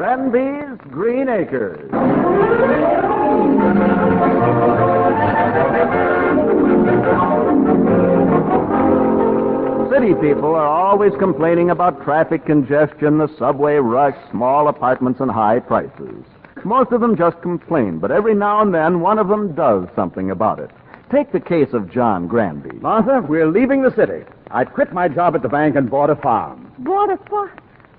Granbys Green Acres. City people are always complaining about traffic congestion, the subway rush, small apartments, and high prices. Most of them just complain, but every now and then one of them does something about it. Take the case of John Granby. Martha, we're leaving the city. I quit my job at the bank and bought a farm. Bought a farm?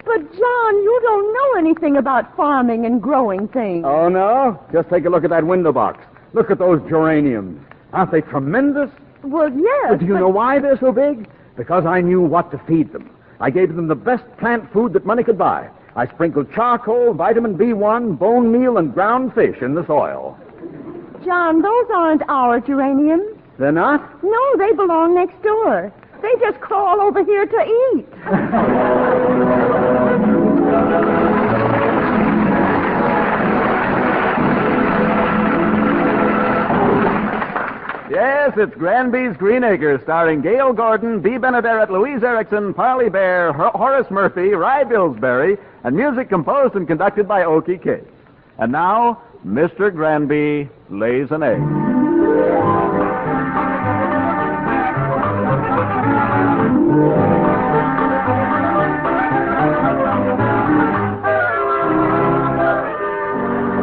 But, John, you don't know anything about farming and growing things. Oh, no? Just take a look at that window box. Look at those geraniums. Aren't they tremendous? Well, yes. But do you know why they're so big? Because I knew what to feed them. I gave them the best plant food that money could buy. I sprinkled charcoal, vitamin B1, bone meal, and ground fish in the soil. John, those aren't our geraniums. They're not? No, they belong next door. They just crawl over here to eat. Yes, it's Granby's Green Acres, starring Gale Gordon, B. Benaderet, Louise Erickson, Parley Baer, Horace Murphy, Rye Billsbury, and music composed and conducted by Okie Case. And now, Mr. Granby lays an egg.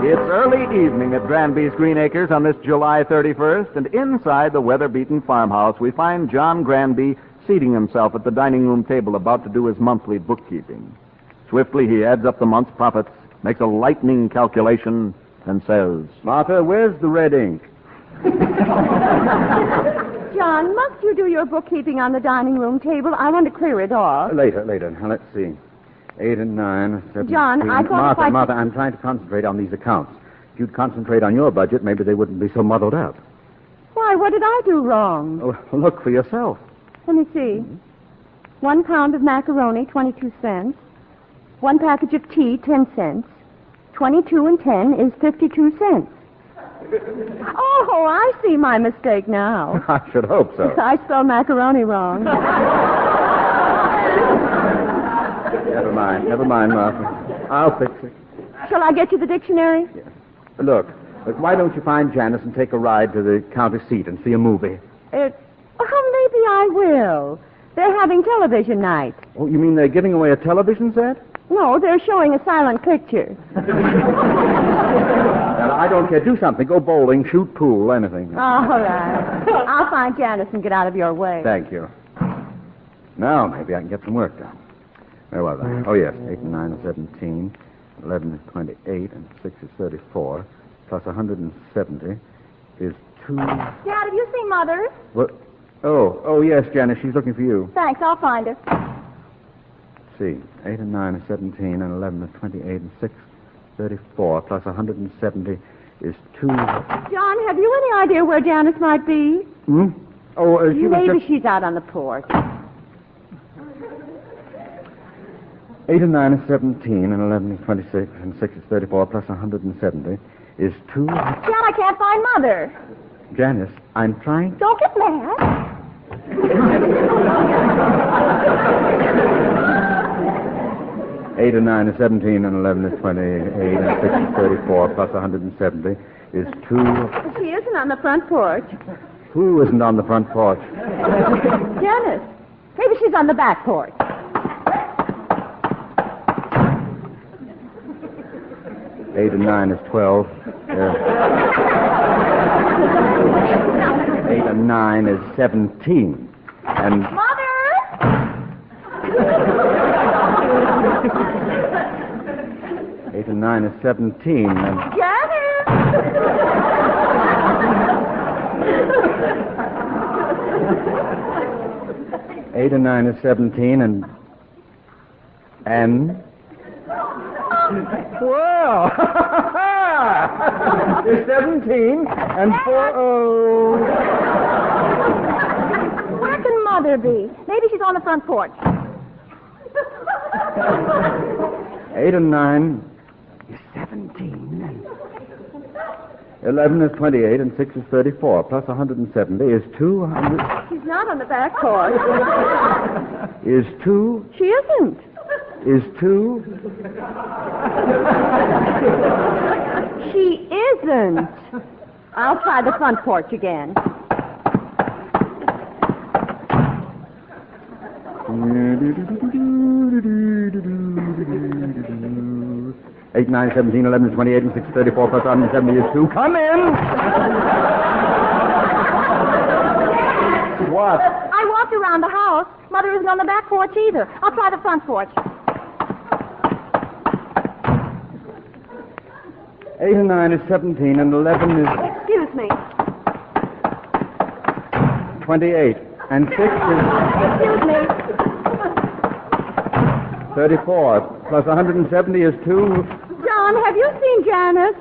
It's early evening at Granby's Green Acres on this July 31st, and inside the weather-beaten farmhouse, we find John Granby seating himself at the dining room table about to do his monthly bookkeeping. Swiftly, he adds up the month's profits, makes a lightning calculation, and says, Martha, where's the red ink? John, must you do your bookkeeping on the dining room table? I want to clear it off. Later. Now, let's see. 8 and 9, 17. John, I thought Martha, I'm trying to concentrate on these accounts. If you'd concentrate on your budget, maybe they wouldn't be so muddled up. Why, what did I do wrong? Oh, look for yourself. Let me see. 1 pound of macaroni, 22 cents. 1 package of tea, 10 cents. 22 and 10 is 52 cents. Oh, I see my mistake now. I should hope so. I spelled macaroni wrong. Never mind, Martha. I'll fix it. Shall I get you the dictionary? Yes. Look, why don't you find Janice and take a ride to the county seat and see a movie? Maybe I will. They're having television night. Oh, you mean they're giving away a television set? No, they're showing a silent picture. Well, I don't care. Do something. Go bowling, shoot pool, anything. All right. I'll find Janice and get out of your way. Thank you. Now, maybe I can get some work done. Where was I? Oh, yes. 8 and 9 is 17. 11 is 28. And 6 is 34. Plus 170 is 2... Dad, have you seen Mother? What? Oh, yes, Janice. She's looking for you. Thanks. I'll find her. Let's see. 8 and 9 is 17. And 11 is 28. And 6 is 34. Plus 170 is 2... John, have you any idea where Janice might be? Oh, she was Maybe just... she's out on the porch. 8 and 9 is 17, and 11 is 26, and 6 is 34, plus 170 is 2... John, I can't find Mother. Janice, I'm trying... Don't get mad. 8 and 9 is 17, and 11 is 28, and 6 is 34, plus 170 is 2... She isn't on the front porch. Who isn't on the front porch? Janice. Maybe she's on the back porch. 8 and 9 is 12. 8 and 9 is 17. And... Mother! 8 and 9 is 17. And... Janice! 8 and 9 is 17, and... Well, it's 17, and 4... Oh... Where can Mother be? Maybe she's on the front porch. 8 and 9 is 17. 11 is 28, and 6 is 34, plus 170 is 200... She's not on the back porch. Is 2... She isn't. is 2? She isn't. I'll try the front porch again. 8, 9, 17, 11, 28, and 6, 34 plus 170 is 2. Come in! What? I walked around the house. Mother isn't on the back porch either. I'll try the front porch. 8 and 9 is 17, and 11 is Excuse me. 28, and 6 is Excuse me. 34 plus 170 is 2. John, have you seen Janice?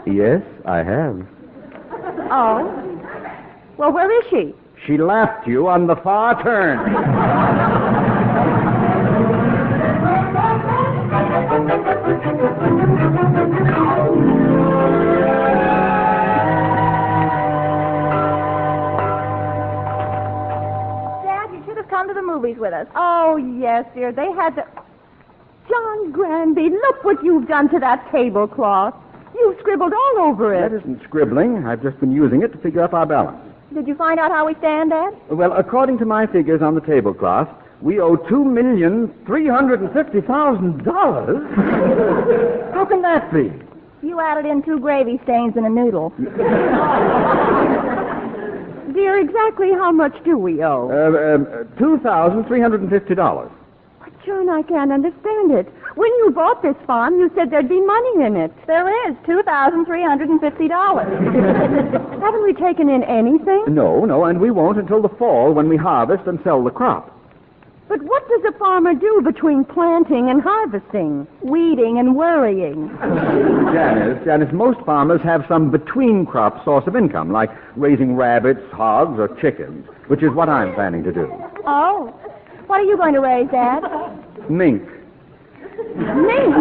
Yes, I have. Oh. Well, where is she? She left you on the far turn. Dad, you should have come to the movies with us. Oh, yes, dear. They had to... John Granby, look what you've done to that tablecloth. You've scribbled all over it. That isn't scribbling. I've just been using it to figure up our balance. Did you find out how we stand, Dad? Well, according to my figures on the tablecloth, we owe $2,350,000. How can that be? You added in 2 gravy stains and a noodle. Dear, exactly how much do we owe? $2,350. But, John, I can't understand it. When you bought this farm, you said there'd be money in it. There is, $2,350. Haven't we taken in anything? No, and we won't until the fall when we harvest and sell the crop. But what does a farmer do between planting and harvesting? Weeding and worrying. Janice, most farmers have some between-crop source of income, like raising rabbits, hogs, or chickens, which is what I'm planning to do. Oh. What are you going to raise, Dad? Mink. Mink?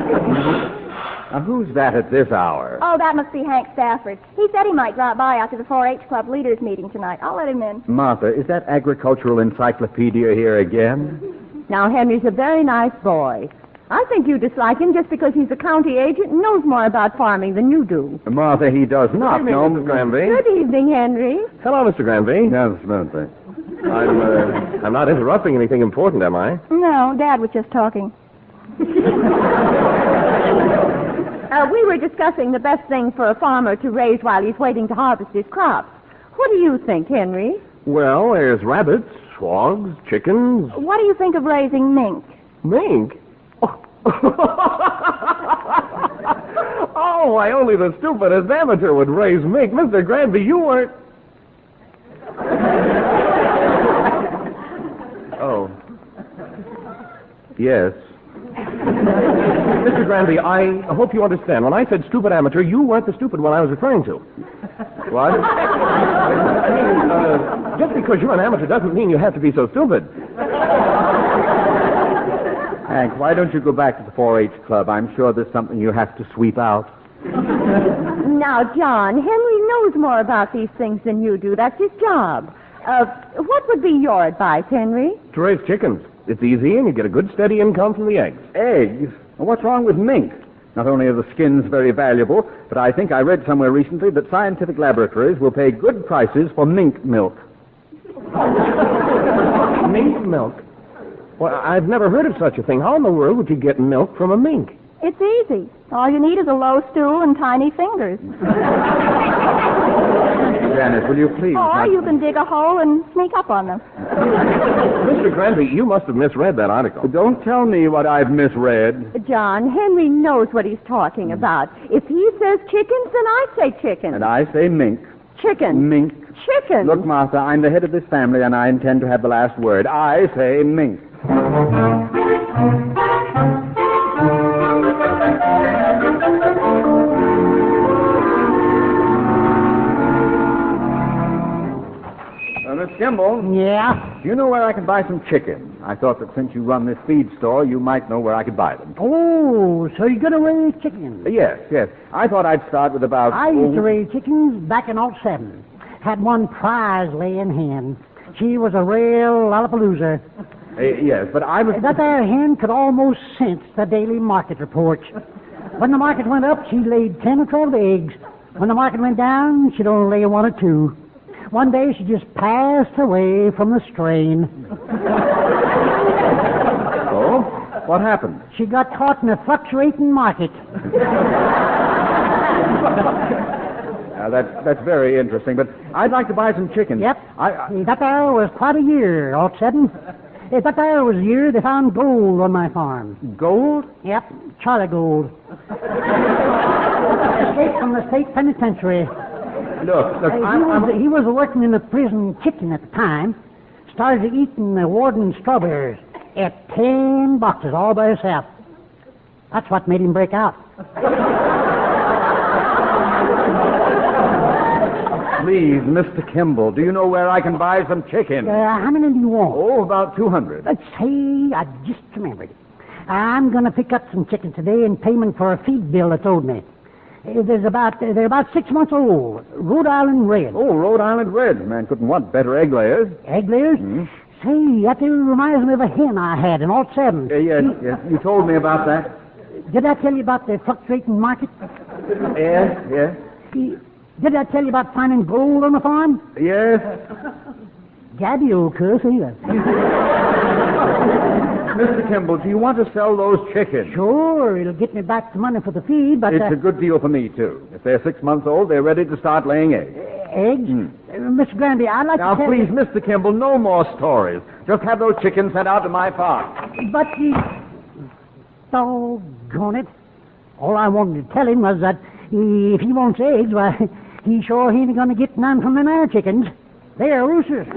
Now, who's that at this hour? Oh, that must be Hank Stafford. He said he might drop by after the 4-H Club leaders meeting tonight. I'll let him in. Martha, is that agricultural encyclopedia here again? Now, Henry's a very nice boy. I think you dislike him just because he's a county agent and knows more about farming than you do. Martha, he does not know. Mrs. Granby. Good evening, Henry. Hello, Mr. Granby. Yes, Martha. I'm not interrupting anything important, am I? No, Dad was just talking. We were discussing the best thing for a farmer to raise while he's waiting to harvest his crops. What do you think, Henry? Well, there's rabbits, hogs, chickens. What do you think of raising mink? Mink? Oh, why, only the stupidest amateur would raise mink. Mr. Granby, you weren't... Oh. Yes. Mr. Granby, I hope you understand. When I said stupid amateur, you weren't the stupid one I was referring to. What? I mean, just because you're an amateur doesn't mean you have to be so stupid. Hank, why don't you go back to the 4-H Club? I'm sure there's something you have to sweep out. Now, John, Henry knows more about these things than you do. That's his job. What would be your advice, Henry? To raise chickens. It's easy, and you get a good, steady income from the eggs. Eggs? Well, what's wrong with mink? Not only are the skins very valuable, but I think I read somewhere recently that scientific laboratories will pay good prices for mink milk. Mink milk? Well, I've never heard of such a thing. How in the world would you get milk from a mink? It's easy. All you need is a low stool and tiny fingers. Janice, will you please... Or you can dig a hole and sneak up on them. Mr. Granby, you must have misread that article. Don't tell me what I've misread. John, Henry knows what he's talking about. If he says chickens, then I say chickens. And I say mink. Chickens. Mink. Chickens. Look, Martha, I'm the head of this family, and I intend to have the last word. I say mink. Miss Kimble? Yeah? Do you know where I can buy some chicken? I thought that since you run this feed store, you might know where I could buy them. Oh, so you're going to raise chickens? Yes. I thought I'd start with about... I used to raise chickens back in '07. Had one prize laying hen. She was a real lollapalooza. Yes, but I was... That there hen could almost sense the daily market reports. When the market went up, she laid 10 or 12 eggs. When the market went down, she'd only lay 1 or 2. One day, she just passed away from the strain. Oh? What happened? She got caught in a fluctuating market. That's very interesting, but I'd like to buy some chickens. Yep. That there was quite a year, all of a sudden. That there was the year they found gold on my farm. Gold? Yep, Charlie Gold. Escaped from the state penitentiary. Look, he was working in the prison kitchen at the time. Started eating the warden's strawberries. Ate 10 boxes all by himself. That's what made him break out. Please, Mr. Kimble, do you know where I can buy some chicken? How many do you want? Oh, about 200. Let's say, I just remembered. I'm going to pick up some chicken today in payment for a feed bill that's owed me. They're about 6 months old. Rhode Island Red. Oh, Rhode Island Red. Man couldn't want better egg layers. Egg layers? Mm-hmm. Say, that reminds me of a hen I had in '07. Yes. You told me about that. Did I tell you about the fluctuating market? Yes. Did I tell you about finding gold on the farm? Yes. Gabby, old cuss, either. Mr. Kimble, do you want to sell those chickens? Sure, it'll get me back the money for the feed, but... It's a good deal for me, too. If they're 6 months old, they're ready to start laying eggs. Eggs? Mr. Granby, I'd like now, to tell please, you... Mr. Kimble, no more stories. Just have those chickens sent out to my farm. But doggone it. All I wanted to tell him was that if he wants eggs, why, he sure ain't going to get none from them there chickens. They're roosters.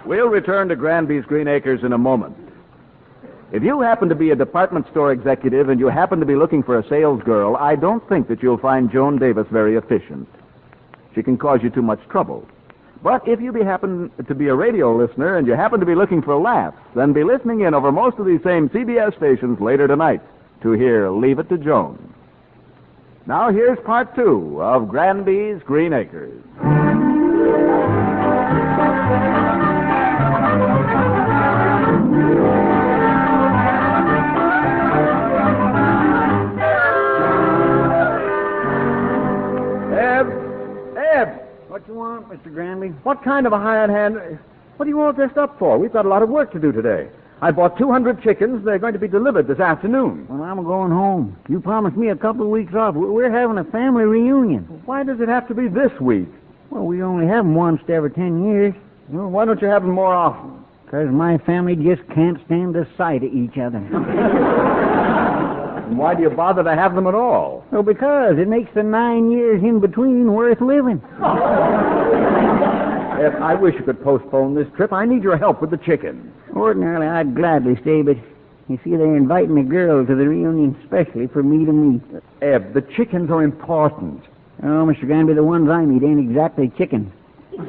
We'll return to Granby's Green Acres in a moment. If you happen to be a department store executive and you happen to be looking for a sales girl, I don't think that you'll find Joan Davis very efficient. She can cause you too much trouble. But if you happen to be a radio listener and you happen to be looking for laughs, then be listening in over most of these same CBS stations later tonight to hear Leave It to Joan. Now here's part 2 of Granby's Green Acres. What you want, Mr. Granby? What kind of a hired hand? What are you all dressed up for? We've got a lot of work to do today. I bought 200 chickens. They're going to be delivered this afternoon. Well, I'm going home. You promised me a couple of weeks off. We're having a family reunion. Why does it have to be this week? Well, we only have them once every 10 years. Well, why don't you have them more often? Because my family just can't stand the sight of each other. And why do you bother to have them at all? Well, because it makes the 9 years in between worth living. I wish you could postpone this trip. I need your help with the chickens. Ordinarily, I'd gladly stay, but you see, they're inviting a girl to the reunion specially for me to meet. Eb, the chickens are important. Oh, Mr. Granby, the ones I meet ain't exactly chickens.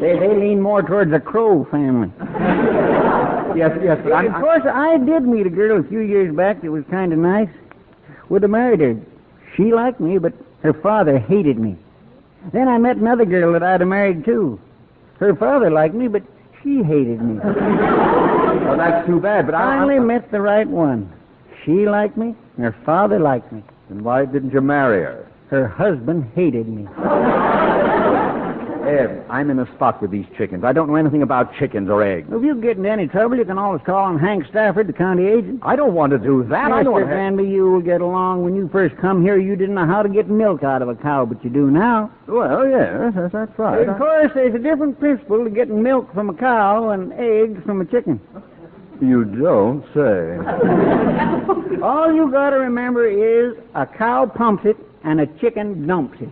They lean more towards the crow family. Yes, but Of course, I did meet a girl a few years back that was kind of nice. Would have married her. She liked me, but her father hated me. Then I met another girl that I'd have married, too. Her father liked me, but she hated me. Well, that's too bad, but I finally met the right one. She liked me, and her father liked me. And why didn't you marry her? Her husband hated me. Eb, I'm in a spot with these chickens. I don't know anything about chickens or eggs. If you get into any trouble, you can always call on Hank Stafford, the county agent. I don't want to do that. I don't Mr. Granby, you will get along. When you first come here, you didn't know how to get milk out of a cow, but you do now. Well, yes, that's right. Of course, there's a different principle to getting milk from a cow and eggs from a chicken. You don't say. All you got to remember is a cow pumps it and a chicken dumps it.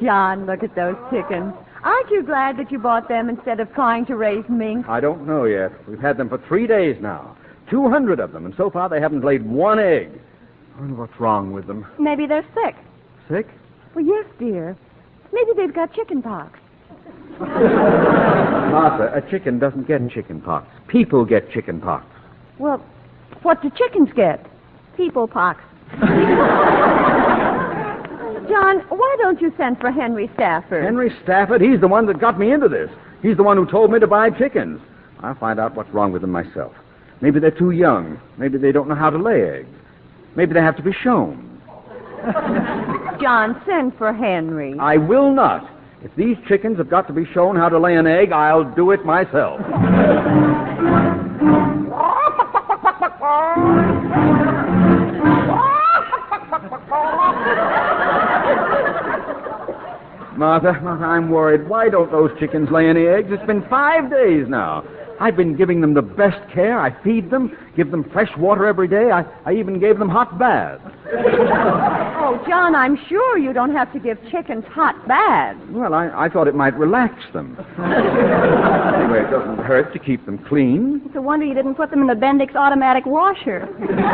John, look at those chickens. Aren't you glad that you bought them instead of trying to raise minks? I don't know yet. We've had them for 3 days now. 200 of them, and so far they haven't laid one egg. I wonder what's wrong with them. Maybe they're sick. Sick? Well, yes, dear. Maybe they've got chicken pox. Martha, a chicken doesn't get chicken pox. People get chicken pox. Well, what do chickens get? People pox. John, why don't you send for Henry Stafford? Henry Stafford, he's the one that got me into this. He's the one who told me to buy chickens. I'll find out what's wrong with them myself. Maybe they're too young. Maybe they don't know how to lay eggs. Maybe they have to be shown. John, send for Henry. I will not. If these chickens have got to be shown how to lay an egg, I'll do it myself. Martha, I'm worried. Why don't those chickens lay any eggs? It's been 5 days now. I've been giving them the best care. I feed them, give them fresh water every day. I even gave them hot baths. Oh, John, I'm sure you don't have to give chickens hot baths. Well, I thought it might relax them. Anyway, it doesn't hurt to keep them clean. It's a wonder you didn't put them in the Bendix automatic washer.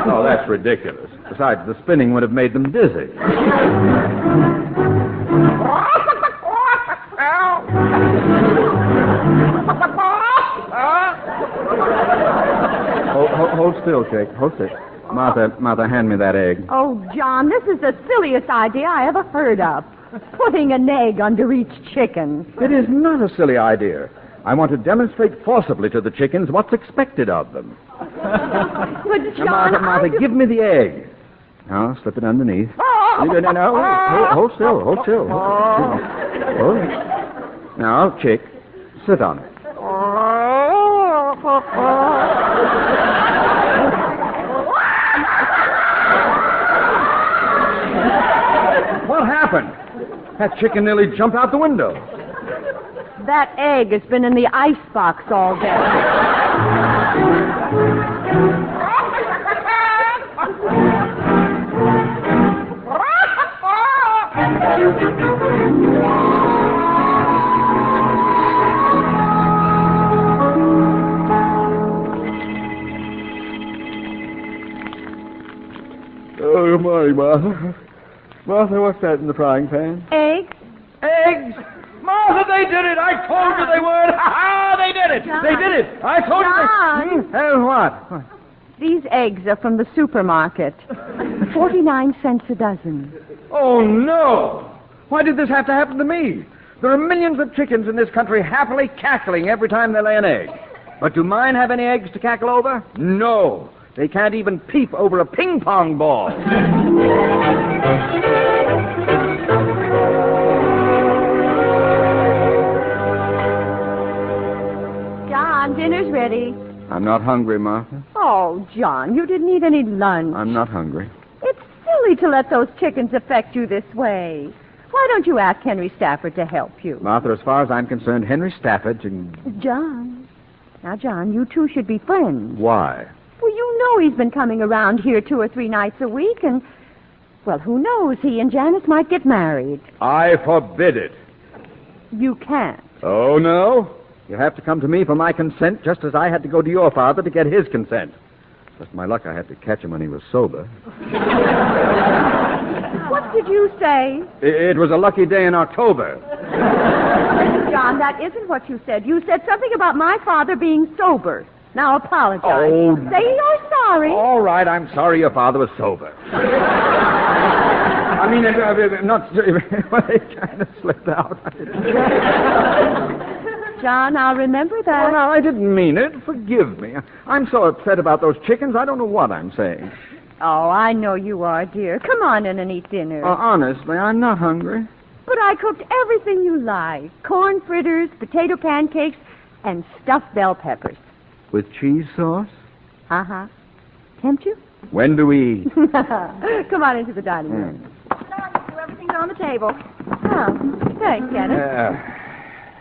Oh, that's ridiculous. Besides, the spinning would have made them dizzy. Hold still, Jake. Hold still. Martha, hand me that egg. Oh, John, this is the silliest idea I ever heard of. Putting an egg under each chicken. It is not a silly idea. I want to demonstrate forcibly to the chickens what's expected of them. But, John, Martha, give me the egg. Now, slip it underneath. No. Hold still. Hold it. Now, chick, sit on it. What happened? That chicken nearly jumped out the window. That egg has been in the icebox all day. Oh, good morning, Martha. Martha, what's that in the frying pan? Eggs? Eggs! Martha, they did it! I told you they would! Ha-ha! They did it! John. They did it! I told you they... What? These eggs are from the supermarket. 49 cents a dozen. Oh, no! Why did this have to happen to me? There are millions of chickens in this country happily cackling every time they lay an egg. But do mine have any eggs to cackle over? No. They can't even peep over a ping-pong ball. John, dinner's ready. I'm not hungry, Martha. Oh, John, you didn't eat any lunch. I'm not hungry. It's silly to let those chickens affect you this way. Why don't you ask Henry Stafford to help you? Martha, as far as I'm concerned, Henry Stafford can... John. Now, John, you two should be friends. Why? Well, you know he's been coming around here 2 or 3 nights a week, and, well, who knows? He and Janice might get married. I forbid it. You can't. Oh, no? You have to come to me for my consent, just as I had to go to your father to get his consent. Just my luck, I had to catch him when he was sober. What did you say? It was a lucky day in October. John, that isn't what you said. You said something about my father being sober. Now apologize. Oh. Say you're sorry. All right, I'm sorry your father was sober. I mean, not... Well, it kind of slipped out. John, I'll remember that. Well, now, I didn't mean it. Forgive me. I'm so upset about those chickens, I don't know what I'm saying. Oh, I know you are, dear. Come on in and eat dinner. Honestly, I'm not hungry. But I cooked everything you like. Corn fritters, potato pancakes, and stuffed bell peppers. With cheese sauce? Uh-huh. Tempt you? When do we eat? Come on into the dining room. Everything's on the table. Oh, thanks, Janice.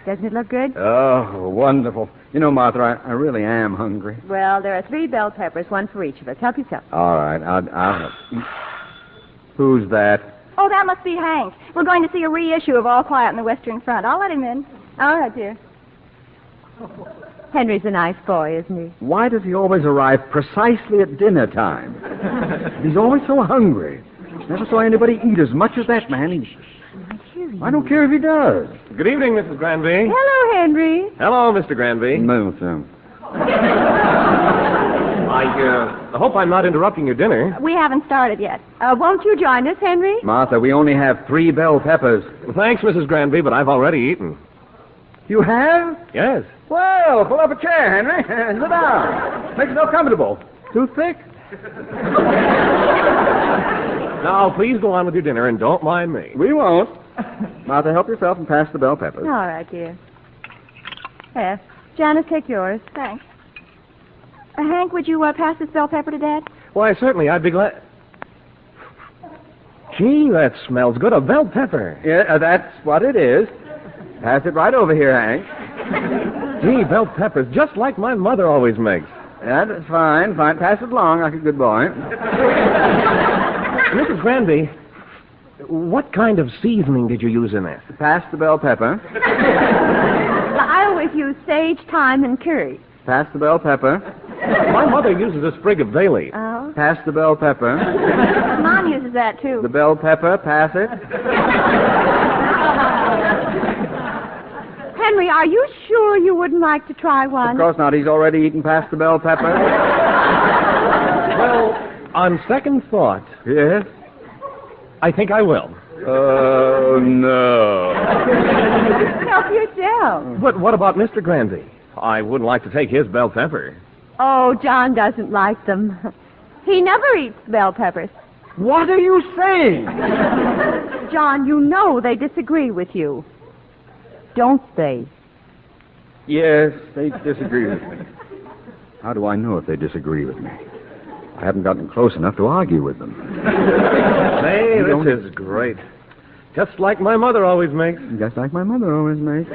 Doesn't it look good? Oh, wonderful. You know, Martha, I really am hungry. Well, there are 3 bell peppers, 1 for each of us. Help yourself. All right, I'll... Who's that? Oh, that must be Hank. We're going to see a reissue of All Quiet on the Western Front. I'll let him in. All right, dear. Henry's a nice boy, isn't he? Why does he always arrive precisely at dinner time? He's always so hungry. Never saw anybody eat as much as that man. I don't care if he does. Good evening, Mrs. Granby. Hello, Henry. Hello, Mr. Granby. No, sir. I hope I'm not interrupting your dinner. We haven't started yet. Won't you join us, Henry? Martha, we only have 3 bell peppers. Thanks, Mrs. Granby, but I've already eten. You have? Yes. Well, pull up a chair, Henry, and sit down. Make yourself comfortable. Too thick? Now, please go on with your dinner and don't mind me. We won't. Martha, help yourself and pass the bell peppers. All right, dear. Here. Janice, take yours. Thanks. Hank, would you pass this bell pepper to Dad? Why, certainly, I'd be glad. Gee, that smells good. A bell pepper. Yeah, that's what it is. Pass it right over here, Hank. Gee, bell peppers, just like my mother always makes. That's fine. Pass it along like a good boy. Mrs. Granby, what kind of seasoning did you use in this? Pass the bell pepper. I always use sage, thyme, and curry. Pass the bell pepper. My mother uses a sprig of bay leaf. Oh? Pass the bell pepper. Mom uses that, too. The bell pepper, pass it. Henry, are you sure you wouldn't like to try one? Of course not. He's already eaten past the bell pepper. Well, on second thought, Yes? I think I will. Oh, no. Help yourself. But what about Mr. Granby? I wouldn't like to take his bell pepper. Oh, John doesn't like them. He never eats bell peppers. What are you saying? John, you know they disagree with you. Don't they? Yes, they disagree with me. How do I know if they disagree with me? I haven't gotten close enough to argue with them. Say, this is great. Just like my mother always makes. Just like my mother always makes.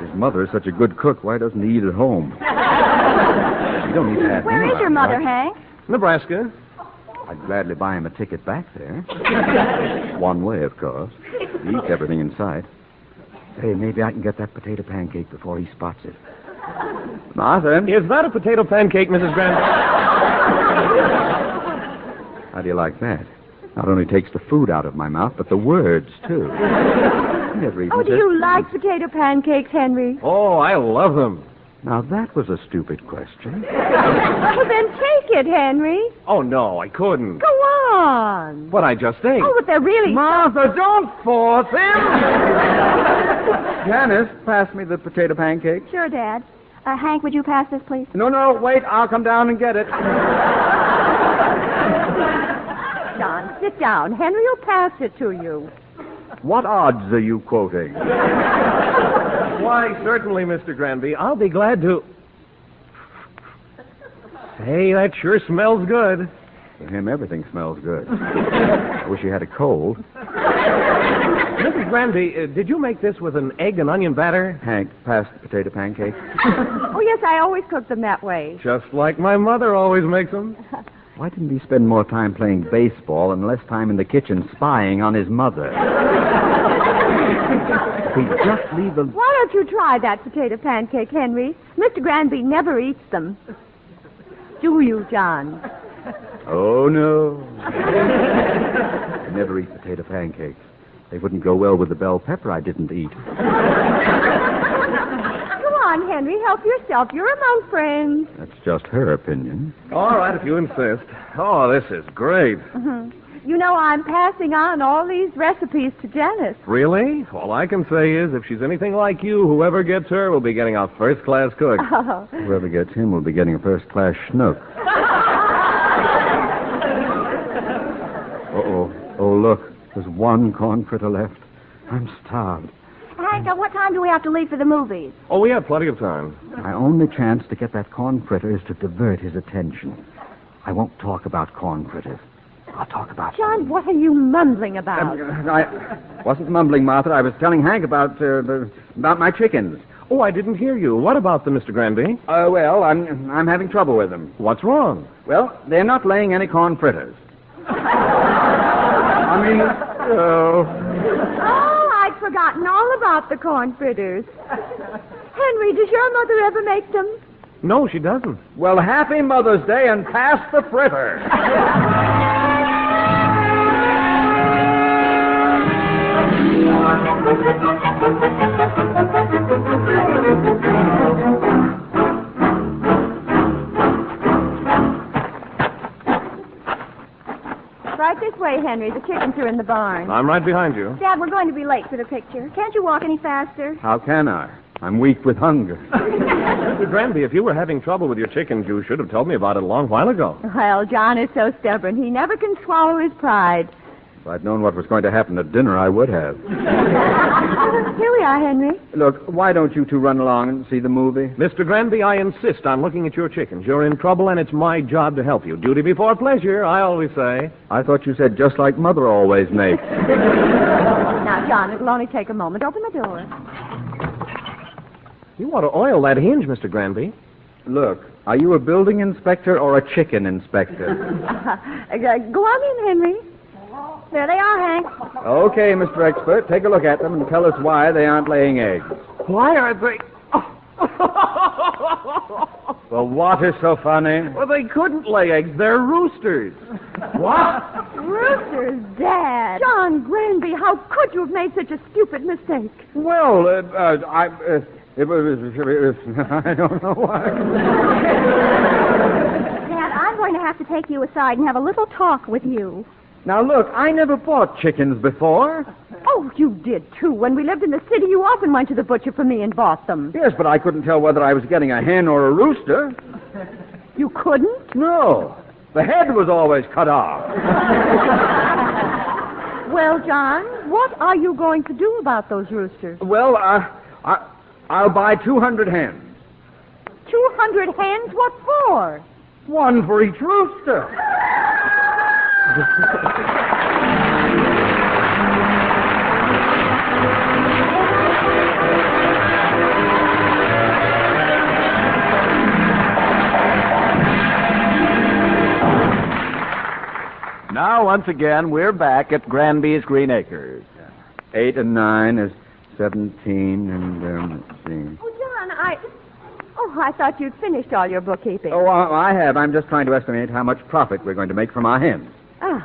His mother is such a good cook. Why doesn't he eat at home? You don't need to have Where him is your around, mother, right? Hank? Nebraska. I'd gladly buy him a ticket back there. One way, of course. He eats everything in sight. Hey, maybe I can get that potato pancake before he spots it. Martha? Is that a potato pancake, Mrs. Granby? How do you like that? Not only takes the food out of my mouth, but the words, too. Oh, do you like potato pancakes, Henry? Oh, I love them. Now, that was a stupid question. Well, then take it, Henry. Oh, no, I couldn't. Go on. What I just ate. Oh, but they're really... Martha, don't force him! Janice, pass me the potato pancake. Sure, Dad. Hank, would you pass this, please? No, wait. I'll come down and get it. John, sit down. Henry will pass it to you. What odds are you quoting? Why, certainly, Mr. Granby. I'll be glad to... Hey, that sure smells good. For him, everything smells good. I wish he had a cold. Mrs. Granby, did you make this with an egg and onion batter? Hank, pass the potato pancake. Oh, yes, I always cook them that way. Just like my mother always makes them. Why didn't he spend more time playing baseball and less time in the kitchen spying on his mother? He'd just leave the... Why don't you try that potato pancake, Henry? Mr. Granby never eats them. Do you, John? Oh, no. I never eat potato pancakes. They wouldn't go well with the bell pepper I didn't eat. Go on, Henry. Help yourself. You're among friends. That's just her opinion. All right, if you insist. Oh, this is great. Mm-hmm. You know, I'm passing on all these recipes to Janice. Really? All I can say is, if she's anything like you, whoever gets her will be getting a first-class cook. Oh. Whoever gets him will be getting a first-class schnook. Uh-oh. Oh, look. There's one corn fritter left. I'm starved. Hank, what time do we have to leave for the movies? Oh, we have plenty of time. My only chance to get that corn fritter is to divert his attention. I won't talk about corn fritters. I'll talk about... John, what are you mumbling about? I wasn't mumbling, Martha. I was telling Hank about my chickens. Oh, I didn't hear you. What about them, Mr. Granby? Well, I'm having trouble with them. What's wrong? Well, they're not laying any corn fritters. I mean, Oh, I'd forgotten all about the corn fritters. Henry, does your mother ever make them? No, she doesn't. Well, happy Mother's Day and pass the fritter. Right this way, Henry. The chickens are in the barn. I'm right behind you. Dad, we're going to be late for the picture. Can't you walk any faster? How can I? I'm weak with hunger. Mr. Granby, if you were having trouble with your chickens, you should have told me about it a long while ago. Well, John is so stubborn. He never can swallow his pride. If I'd known what was going to happen at dinner, I would have. Here we are, Henry. Look, why don't you two run along and see the movie? Mr. Granby, I insist on looking at your chickens. You're in trouble, and it's my job to help you. Duty before pleasure, I always say. I thought you said just like Mother always makes. Now, John, it'll only take a moment. Open the door. You ought to oil that hinge, Mr. Granby. Look, are you a building inspector or a chicken inspector? Go on in, Henry. There they are, Hank. Okay, Mr. Expert, take a look at them and tell us why they aren't laying eggs. Why are they... Well, what is so funny? Well, they couldn't lay eggs. They're roosters. What? Roosters, Dad. John Granby, how could you have made such a stupid mistake? Well, it was, I don't know why. Dad, I'm going to have to take you aside and have a little talk with you. Now, look, I never bought chickens before. Oh, you did, too. When we lived in the city, you often went to the butcher for me and bought them. Yes, but I couldn't tell whether I was getting a hen or a rooster. You couldn't? No. The head was always cut off. Well, John, what are you going to do about those roosters? Well, I'll buy 200 hens. 200 hens? What for? One for each rooster. Now, once again, we're back at Granby's Green Acres. 8 and 9 is 17, and let's see. Oh, John, I thought you'd finished all your bookkeeping. Oh, I have. I'm just trying to estimate how much profit we're going to make from our hens. Oh.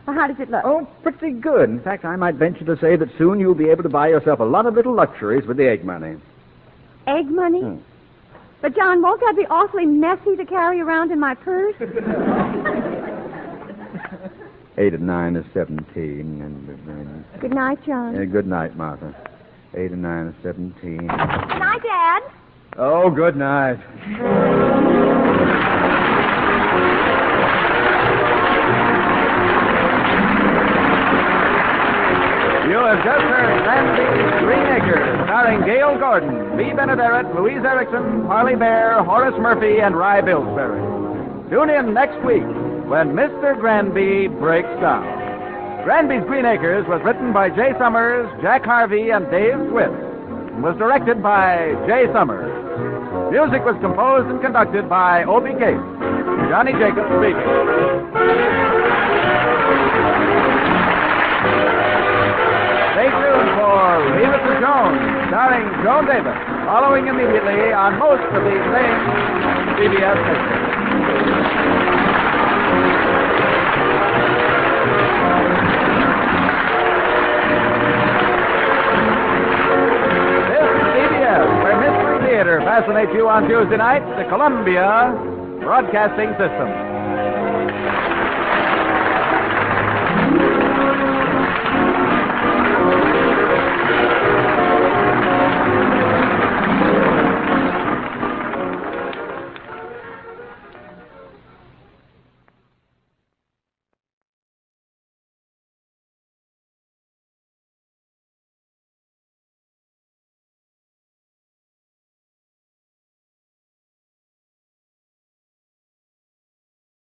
Well, how does it look? Oh, pretty good. In fact, I might venture to say that soon you'll be able to buy yourself a lot of little luxuries with the egg money. Egg money? But, John, won't that be awfully messy to carry around in my purse? 8 and 9 is 17, and... Good night, John. Good night, Martha. 8 and 9 is 17. Good night, Dad. Oh, good night. You have just heard Granby's Green Acres, starring Gale Gordon, B. Benaderet, Louise Erickson, Parley Baer, Horace Murphy, and Rye Billsbury. Tune in next week when Mr. Granby breaks down. Granby's Green Acres was written by J. Summers, Jack Harvey, and Dave Swift, and was directed by J. Summers. Music was composed and conducted by Obie Gates. Johnny Jacobs speaking. Stay tuned for Leave It to Joan, starring Joan Davis, following immediately on most of these same CBS stations. This is CBS, where Mystery Theater fascinates you on Tuesday night, the Columbia Broadcasting System.